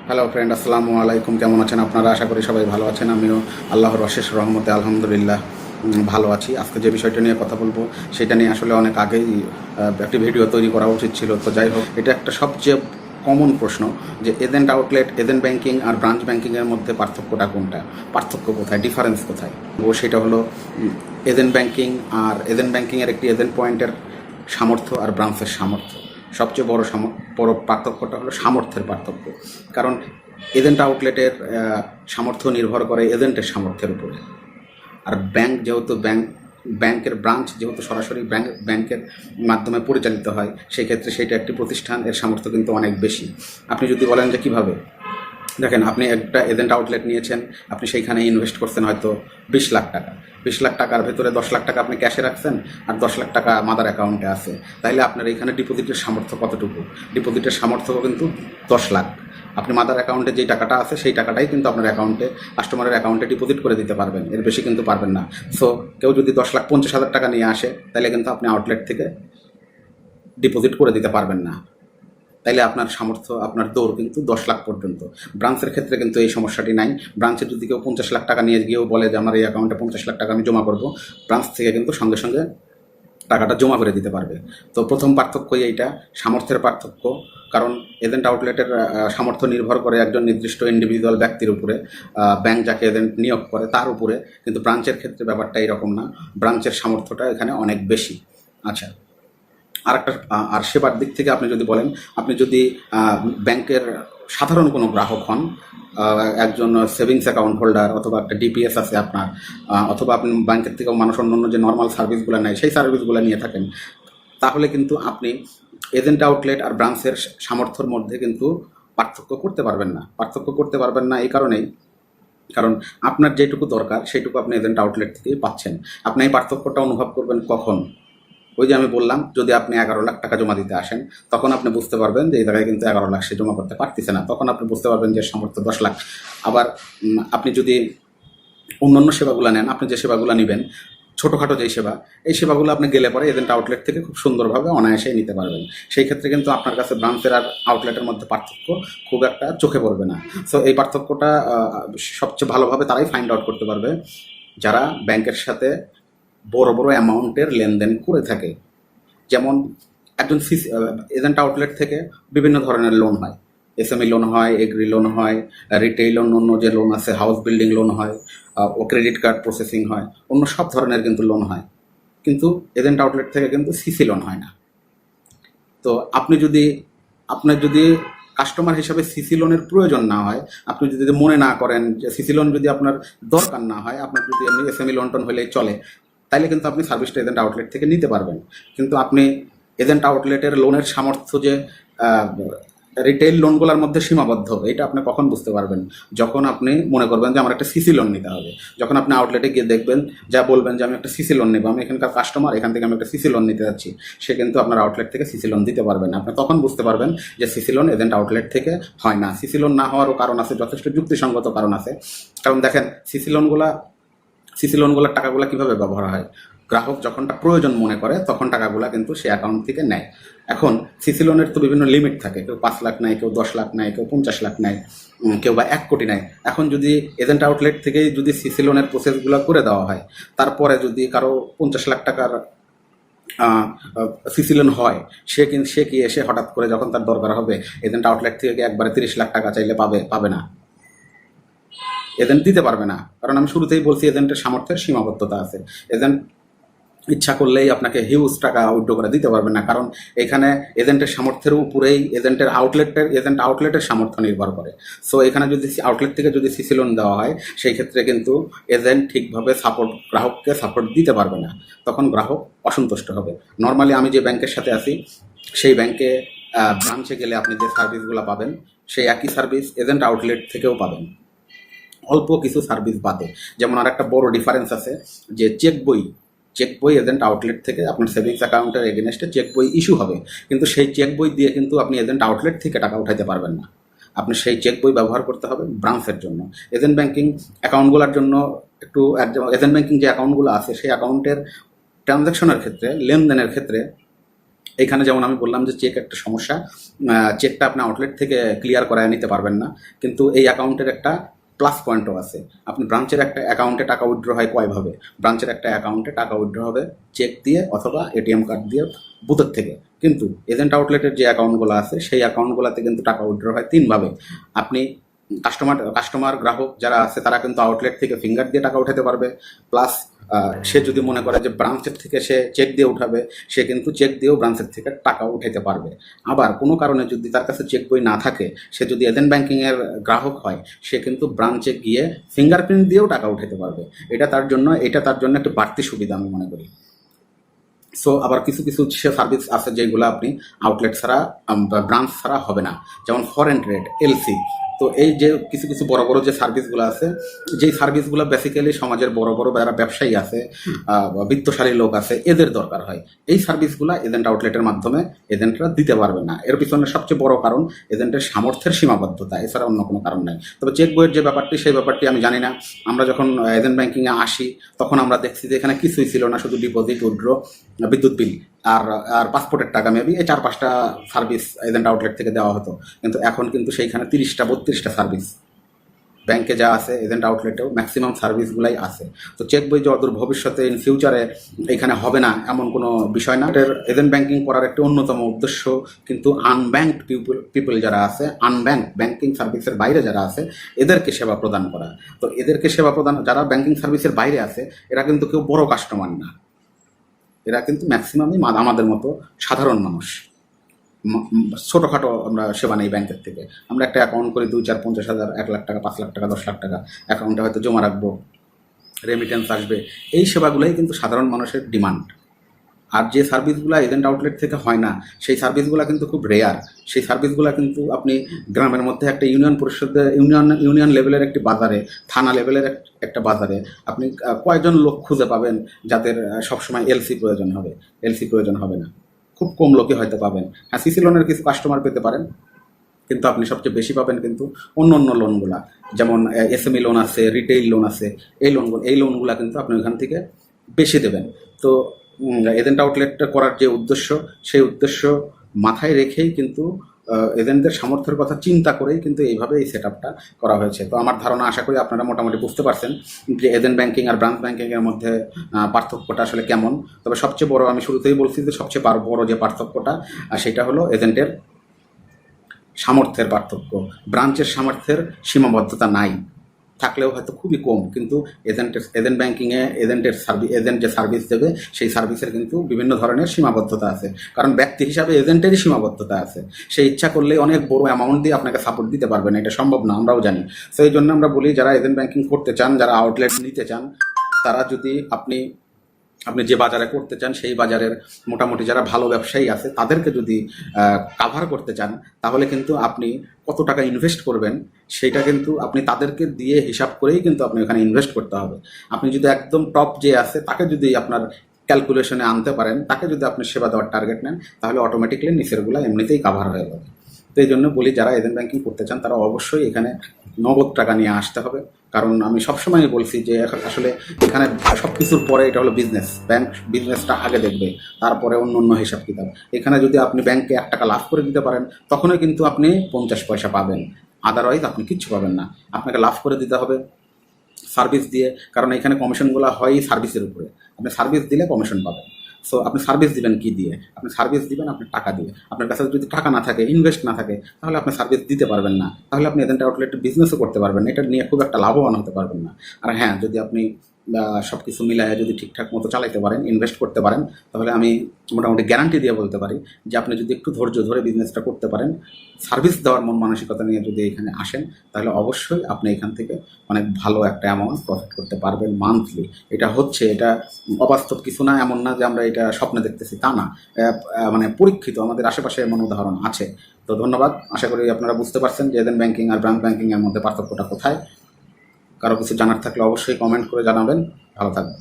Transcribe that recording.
Hello friend, আসসালামু আলাইকুম। কেমন আছেন আপনারা? আশা করি সবাই ভালো আছেন। আমিও আল্লাহর অশেষ রহমতে আলহামদুলিল্লাহ ভালো আছি। আজকে যে বিষয়টা নিয়ে কথা বলবো সেটা নিয়ে আসলে অনেক আগেই একটি ভিডিও তৈরি করা উচিত ছিল। তো যাই হোক, এটা একটা সবচেয়ে কমন প্রশ্ন যে এজেন্ট আউটলেট, এজেন্ট ব্যাংকিং আর ব্রাঞ্চ ব্যাংকিংয়ের মধ্যে পার্থক্যটা কোনটা, পার্থক্য কোথায়, ডিফারেন্স কোথায়। ও সেটা হলো এজেন্ট ব্যাংকিং আর এজেন্ট ব্যাংকিংয়ের একটি এজেন্ট পয়েন্টের সামর্থ্য আর ব্রাঞ্চের সামর্থ্য। সবচেয়ে বড় পার্থক্যটা হলো সামর্থ্যের পার্থক্য। কারণ এজেন্ট আউটলেটের সামর্থ্য নির্ভর করে এজেন্টের সামর্থ্যের উপরে। আর যেহেতু ব্যাংকের ব্রাঞ্চ যেহেতু সরাসরি ব্যাংকের মাধ্যমে পরিচালিত হয়, সেই ক্ষেত্রে সেটা একটি প্রতিষ্ঠান, এর সামর্থ্য কিন্তু অনেক বেশি। আপনি যদি বলেন যে কীভাবে, দেখেন, আপনি একটা এজেন্ট আউটলেট নিয়েছেন, আপনি সেইখানে ইনভেস্ট করছেন হয়তো 20 লাখ টাকা। 20 লাখ টাকার ভেতরে 10 লাখ টাকা আপনি ক্যাশে রাখছেন আর 10 লাখ টাকা মাদার অ্যাকাউন্টে আছে। তাইলে আপনার এইখানে ডিপোজিটের সামর্থ্য কতটুকু? ডিপোজিটের সামর্থ্য কিন্তু 10 লাখ। আপনি মাদার অ্যাকাউন্টে যেই টাকাটা আছে সেই টাকাটাই কিন্তু আপনার অ্যাকাউন্টে, কাস্টমারের অ্যাকাউন্টে ডিপোজিট করে দিতে পারবেন, এর বেশি কিন্তু পারবেন না। সো কেউ যদি 10,50,000 টাকা নিয়ে আসে, তাহলে কিন্তু আপনি আউটলেট থেকে ডিপোজিট করে দিতে পারবেন না। তাইলে আপনার সামর্থ্য, আপনার দৌড় কিন্তু 10 লাখ পর্যন্ত। ব্রাঞ্চের ক্ষেত্রে কিন্তু এই সমস্যাটি নাই। ব্রাঞ্চে যদি কেউ 50 লাখ টাকা নিয়ে গিয়েও বলে যে আমার এই অ্যাকাউন্টে 50 লাখ টাকা আমি জমা করবো, ব্রাঞ্চ থেকে কিন্তু সঙ্গে সঙ্গে টাকাটা জমা করে দিতে পারবে। তো প্রথম পার্থক্যই এইটা, সামর্থ্যের পার্থক্য। কারণ এজেন্ট আউটলেটের সামর্থ্য নির্ভর করে একজন নির্দিষ্ট ইন্ডিভিজুয়াল ব্যক্তির উপরে, ব্যাংক যাকে এজেন্ট নিয়োগ করে তার উপরে। কিন্তু ব্রাঞ্চের ক্ষেত্রে ব্যাপারটা এরকম না, ব্রাঞ্চের সামর্থ্যটা এখানে অনেক বেশি। আচ্ছা, আর সেবার দিক থেকে আপনি যদি বলেন, আপনি যদি ব্যাংকের সাধারণ কোনো গ্রাহক হন, একজন সেভিংস অ্যাকাউন্ট হোল্ডার, অথবা একটা ডিপিএস আছে আপনার, অথবা আপনি ব্যাংকের থেকেও মানুষ অন্য যে নর্মাল সার্ভিসগুলো নেয় সেই সার্ভিসগুলো নিয়ে থাকেন, তাহলে কিন্তু আপনি এজেন্ট আউটলেট আর ব্রাঞ্চের সামর্থ্যের মধ্যে কিন্তু পার্থক্য করতে পারবেন না। পার্থক্য করতে পারবেন না এই কারণেই, কারণ আপনার যেটুকু দরকার সেইটুকু আপনি এজেন্ট আউটলেট থেকেই পাচ্ছেন। আপনি এই পার্থক্যটা অনুভব করবেন কখন? ওই যে আমি বললাম, যদি আপনি 11 লাখ টাকা জমা দিতে আসেন, তখন আপনি বুঝতে পারবেন যে এই জায়গায় কিন্তু 11 লাখ সে জমা করতে পারতেছে না। তখন আপনি বুঝতে পারবেন যে সামর্থ্য 10 লাখ। আবার আপনি যদি অন্যান্য সেবাগুলো নেন, আপনি যে সেবাগুলো নেবেন, ছোটোখাটো যেই সেবা, এই সেবাগুলো আপনি গেলে পরে এজেন্ট আউটলেট থেকে খুব সুন্দরভাবে অনায়াসেই নিতে পারবেন। সেই ক্ষেত্রে কিন্তু আপনার কাছে ব্রাঞ্চের আর আউটলেটের মধ্যে পার্থক্য খুব একটা চোখে পড়বে না। সো এই পার্থক্যটা সবচেয়ে ভালোভাবে তারাই ফাইন্ড আউট করতে পারবে যারা ব্যাংকের সাথে বড় বড় অ্যামাউন্টের লেনদেন করে থাকে। যেমন একজন এজেন্ট আউটলেট থেকে বিভিন্ন ধরনের লোন হয়, এসএমই লোন হয়, এগ্রি লোন হয়, রিটেইল অন্য যে লোন আছে, হাউস বিল্ডিং লোন হয়, ও ক্রেডিট কার্ড প্রসেসিং হয়, অন্য সব ধরনের কিন্তু লোন হয়। কিন্তু এজেন্ট আউটলেট থেকে কিন্তু সিসি লোন হয় না। তো আপনার যদি কাস্টমার হিসাবে সিসি লোনের প্রয়োজন না হয়, আপনি যদি মনে না করেন যে সিসি লোন যদি আপনার দরকার না হয়, আপনার যদি এমনি এসএমই লোন টোন হলেই চলে, তাইলে কিন্তু আপনি সার্ভিসটা এজেন্ট আউটলেট থেকে নিতে পারবেন। কিন্তু আপনি এজেন্ট আউটলেটের লোনের সামর্থ্য যে রিটেইল লোনগুলোর মধ্যে সীমাবদ্ধ, এটা আপনি কখন বুঝতে পারবেন? যখন আপনি মনে করবেন যে আমার একটা সিসি লোন নিতে হবে। যখন আপনি আউটলেটে গিয়ে দেখবেন, যা বলবেন যে আমি একটা সিসি লোন নেবো, আমি এখানকার কাস্টমার, এখান থেকে আমি একটা সিসি লোন নিতে যাচ্ছি, সে কিন্তু আপনার আউটলেট থেকে সিসি লোন দিতে পারবেন না। আপনি তখন বুঝতে পারবেন যে সিসি লোন এজেন্ট আউটলেট থেকে হয় না। সিসি লোন না হওয়ারও কারণ আছে, যথেষ্ট যুক্তিসঙ্গত কারণ আছে। কারণ দেখেন, সিসি লোনগুলোর টাকাগুলো কীভাবে ব্যবহার হয়? গ্রাহক যখনটা প্রয়োজন মনে করে তখন টাকাগুলো কিন্তু সে অ্যাকাউন্ট থেকে নেয়। এখন সিসি লোনের তো বিভিন্ন লিমিট থাকে, কেউ 5 লাখ নেয়, কেউ 10 লাখ নেয়, কেউ 50 লাখ নেয়, কেউ বা 1 কোটি নেয়। এখন যদি এজেন্ট আউটলেট থেকেই যদি সিসি লোনের প্রসেসগুলো করে দেওয়া হয়, তারপরে যদি কারো 50 লাখ টাকার সিসি লোন হয়, সে কি এসে হঠাৎ করে যখন তার দরকার হবে এজেন্ট আউটলেট থেকে একবারে 30 লাখ টাকা চাইলে পাবে না? এজেন্ট দিতে পারবে না। কারণ আমি শুরুতেই বলছি, এজেন্টের সামর্থ্যের সীমাবদ্ধতা আছে। এজেন্ট ইচ্ছা করলেই আপনাকে হিউজ টাকা উইথড্র করে দিতে পারবে না, কারণ এখানে এজেন্টের সামর্থ্যের উপরেই এজেন্ট আউটলেটের সামর্থ্য নির্ভর করে। সো এখানে যদি আউটলেট থেকে যদি সিসি লোন দেওয়া হয়, সেই ক্ষেত্রে কিন্তু এজেন্ট ঠিকভাবে গ্রাহককে সাপোর্ট দিতে পারবে না, তখন গ্রাহক অসন্তুষ্ট হবে। নর্মালি আমি যে ব্যাংকের সাথে আছি, সেই ব্যাংকে ব্রাঞ্চে গেলে আপনি যে সার্ভিসগুলো পাবেন, সেই একই সার্ভিস এজেন্ট আউটলেট থেকেও পাবেন, অল্প কিছু সার্ভিস বাদে। যেমন আর একটা বড় ডিফারেন্স আছে যে চেক বই এজেন্ট আউটলেট থেকে আপনার সেভিংস অ্যাকাউন্টের এগেনস্টে চেক বই ইস্যু হবে, কিন্তু সেই চেক বই দিয়ে কিন্তু আপনি এজেন্ট আউটলেট থেকে টাকা উঠাইতে পারবেন না। আপনি সেই চেক বই ব্যবহার করতে হবে ব্রাঞ্চের জন্য। এজেন্ট ব্যাংকিং অ্যাকাউন্টগুলোর জন্য এজেন্ট ব্যাংকিং যে অ্যাকাউন্টগুলো আছে, সেই অ্যাকাউন্টের ট্রানজ্যাকশনের ক্ষেত্রে, লেনদেনের ক্ষেত্রে এখানে যেমন আমি বললাম যে চেক একটা সমস্যা, চেকটা আপনি আউটলেট থেকে ক্লিয়ার করায় নিতে পারবেন না, কিন্তু এই অ্যাকাউন্টের একটা প্লাস পয়েন্টও আছে। আপনি ব্রাঞ্চের একটা অ্যাকাউন্টে টাকা উইথড্র হয় কয়ভাবে? ব্রাঞ্চের একটা অ্যাকাউন্টে টাকা উইথড্র হবে চেক দিয়ে অথবা এটিএম কার্ড দিয়ে বুথের থেকে, কিন্তু এজেন্ট আউটলেটের যে অ্যাকাউন্টগুলো আছে সেই অ্যাকাউন্টগুলোতে কিন্তু টাকা উইথড্র হয় তিনভাবে। আপনি কাস্টমার গ্রাহক যারা আছে তারা কিন্তু আউটলেট থেকে ফিঙ্গার দিয়ে টাকা উঠাতে পারবে, প্লাস সে যদি মনে করে যে ব্রাঞ্চের থেকে সে চেক দিয়ে উঠাবে, সে কিন্তু চেক দিয়েও ব্রাঞ্চের থেকে টাকা উঠাইতে পারবে। আবার কোনো কারণে যদি তার কাছে চেক বই না থাকে, সে যদি এজেন্ট ব্যাংকিংয়ের গ্রাহক হয়, সে কিন্তু ব্রাঞ্চে গিয়ে ফিঙ্গারপ্রিন্ট দিয়েও টাকা উঠাতে পারবে। এটা তার জন্য একটা বাড়তি সুবিধা আমি মনে করি। সো আবার কিছু সে সার্ভিস আছে যেগুলো আপনি আউটলেট ছাড়া ব্রাঞ্চ ছাড়া হবে না, যেমন ফরেন ট্রেড, এলসি। তো এই যে কিছু বড় বড় যে সার্ভিসগুলো আছে, যেই সার্ভিসগুলো বেসিক্যালি সমাজের বড় যারা ব্যবসায়ী আছে, বিত্তশালী লোক আছে, এদের দরকার হয়। এই সার্ভিসগুলো এজেন্ট আউটলেটের মাধ্যমে এজেন্টরা দিতে পারবে না। এর পিছনে সবচেয়ে বড় কারণ এজেন্টের সামর্থ্যের সীমাবদ্ধতা, এছাড়া অন্য কোনো কারণ নাই। তবে চেক বইয়ের যে ব্যাপারটি, সেই ব্যাপারটি আমি জানি না। আমরা যখন এজেন্ট ব্যাংকিংয়ে আসি তখন আমরা দেখছি যে এখানে কিছুই ছিল না, শুধু ডিপোজিট, উইথড্র, বিদ্যুৎ বিল আর পাসপোর্টের টাকা মেবি, এই 4-5টা সার্ভিস এজেন্ট আউটলেট থেকে দেওয়া হতো। কিন্তু এখন কিন্তু সেইখানে 30-32টা সার্ভিস ব্যাংকে যা আছে এজেন্ট আউটলেটেও ম্যাক্সিমাম সার্ভিসগুলাই আছে। তো চেক বই যতদূর ভবিষ্যতে ইন ফিউচারে এখানে হবে না এমন কোনো বিষয় না। এজেন্ট ব্যাংকিং করার একটি অন্যতম উদ্দেশ্য কিন্তু আনব্যাংকড পিপল যারা আছে, আনব্যাংক ব্যাংকিং সার্ভিসের বাইরে যারা আছে, এদেরকে সেবা প্রদান করা। তো এদেরকে সেবা প্রদান, যারা ব্যাংকিং সার্ভিসের বাইরে আছে এরা কিন্তু কেউ বড় কাস্টমার না, এরা কিন্তু ম্যাক্সিমামই আমাদের মতো সাধারণ মানুষ। ছোটোখাটো আমরা সেবা নেই ব্যাংকের থেকে। আমরা একটা অ্যাকাউন্ট করি 2-4-50,000, 1 লাখ টাকা, 5 লাখ টাকা, 10 লাখ টাকা অ্যাকাউন্টে হয়তো জমা রাখবো, রেমিটেন্স আসবে। এই সেবাগুলোই কিন্তু সাধারণ মানুষের ডিমান্ড। আর যে সার্ভিসগুলো এজেন্ট আউটলেট থেকে হয় না, সেই সার্ভিসগুলো কিন্তু খুব রেয়ার। সেই সার্ভিসগুলো কিন্তু আপনি গ্রামের মধ্যে একটা ইউনিয়ন পরিষদে, ইউনিয়ন লেভেলের একটি বাজারে, থানা লেভেলের একটা বাজারে আপনি কয়েকজন লোক খুঁজে পাবেন যাদের সবসময় এলসি প্রয়োজন হবে না। খুব কম লোকই হয়তো পাবেন। হ্যাঁ, সিসি লোনের কিছু কাস্টমার পেতে পারেন, কিন্তু আপনি সবচেয়ে বেশি পাবেন কিন্তু অন্য লোনগুলা, যেমন এসএমই লোন আছে, রিটেইল লোন আছে। এই লোনগুলা কিন্তু আপনি ওইখান থেকে বেশি দেবেন। তো এজেন্ট আউটলেট করার যে উদ্দেশ্য, সেই উদ্দেশ্য মাথায় রেখেই কিন্তু এজেন্টদের সামর্থ্যের কথা চিন্তা করেই কিন্তু এইভাবে এই সেট আপটা করা হয়েছে। তো আমার ধারণা, আশা করি আপনারা মোটামুটি বুঝতে পারছেন যে এজেন্ট ব্যাংকিং আর ব্রাঞ্চ ব্যাংকিংয়ের মধ্যে পার্থক্যটা আসলে কেমন। তবে সবচেয়ে বড়, আমি শুরুতেই বলছি যে সবচেয়ে বড় যে পার্থক্যটা, সেটা হলো এজেন্টের সামর্থ্যের পার্থক্য। ব্রাঞ্চের সামর্থ্যের সীমাবদ্ধতা নাই, থাকলেও হয়তো খুবই কম, কিন্তু এজেন্ট ব্যাংকিংয়ে এজেন্ট যে সার্ভিস দেবে সেই সার্ভিসের কিন্তু বিভিন্ন ধরনের সীমাবদ্ধতা আছে। কারণ ব্যক্তি হিসাবে এজেন্টেরই সীমাবদ্ধতা আছে। সে ইচ্ছা করলে অনেক বড় অ্যামাউন্ট দিয়ে আপনাকে সাপোর্ট দিতে পারবে না, এটা সম্ভব না, আমরাও জানি। সেই জন্য আমরা বলি, যারা এজেন্ট ব্যাংকিং করতে চান, যারা আউটলেট নিতে চান, তারা যদি আপনি যে বাজারে করতে চান সেই বাজারের মোটামুটি যারা ভালো ব্যবসায়ী আছে তাদেরকে যদি কাভার করতে চান, তাহলে কিন্তু আপনি কত টাকা ইনভেস্ট করবেন সেইটা কিন্তু আপনি তাদেরকে দিয়ে হিসাব করেই কিন্তু আপনি ওখানে ইনভেস্ট করতে হবে। আপনি যদি একদম টপ যে আছে তাকে যদি আপনার ক্যালকুলেশনে আনতে পারেন, তাকে যদি আপনি সেবা দেওয়ার টার্গেট নেন, তাহলে অটোমেটিকলি নিচেরগুলো এমনিতেই কাভার হয়ে যাবে। তো এই জন্য বলি, যারা এজেন্ট ব্যাংকিং করতে চান তারা অবশ্যই এখানে নগদ টাকা নিয়ে আসতে হবে। কারণ আমি সবসময় বলছি যে আসলে এখানে সব কিছুর পরে এটা হলো বিজনেস। ব্যাংক বিজনেসটা আগে দেখবে, তারপরে অন্য হিসাব কিতাব। এখানে যদি আপনি ব্যাংকে 1 টাকা লাভ করে দিতে পারেন, তখনই কিন্তু আপনি 50 পয়সা পাবেন, আদারওয়াইজ আপনি কিচ্ছু পাবেন না। আপনাকে লাভ করে দিতে হবে সার্ভিস দিয়ে, কারণ এখানে কমিশনগুলো হয় সার্ভিসের উপরে। আপনি সার্ভিস দিলে কমিশন পাবেন। সো আপনি সার্ভিস দিবেন কি দিয়ে? আপনি সার্ভিস দিবেন আপনার টাকা দিয়ে। আপনার কাছে যদি টাকা না থাকে, ইনভেস্ট না থাকে, তাহলে আপনি সার্ভিস দিতে পারবেন না। তাহলে আপনি এজেন্ট আউটলেটে বিজনেসও করতে পারবেন না, এটা নিয়ে খুব একটা লাভবান হতে পারবেন না। আর হ্যাঁ, যদি আপনি সব কিছু মিলায় যদি ঠিকঠাক মতো চালাইতে পারেন, ইনভেস্ট করতে পারেন, তাহলে আমি মোটামুটি গ্যারান্টি দিয়ে বলতে পারি যে আপনি যদি একটু ধৈর্য ধরে বিজনেসটা করতে পারেন, সার্ভিস দেওয়ার মন মানসিকতা নিয়ে যদি এখানে আসেন, তাহলে অবশ্যই আপনি এখান থেকে অনেক ভালো একটা অ্যামাউন্ট প্রফিট করতে পারবেন মান্থলি। এটা অবাস্তব কিছু না, এমন না যে আমরা এটা স্বপ্নে দেখতেছি, তা না। মানে পরীক্ষিত, আমাদের আশেপাশে এমন উদাহরণ আছে। তো ধন্যবাদ। আশা করি আপনারা বুঝতে পারছেন যে এজেন্ট ব্যাংকিং আর ব্রাঞ্চ ব্যাংকিংয়ের মধ্যে পার্থক্যটা কোথায়। কারো কিছু জানার থাকলে অবশ্যই কমেন্ট করে জানাবেন। ভালো থাকবেন।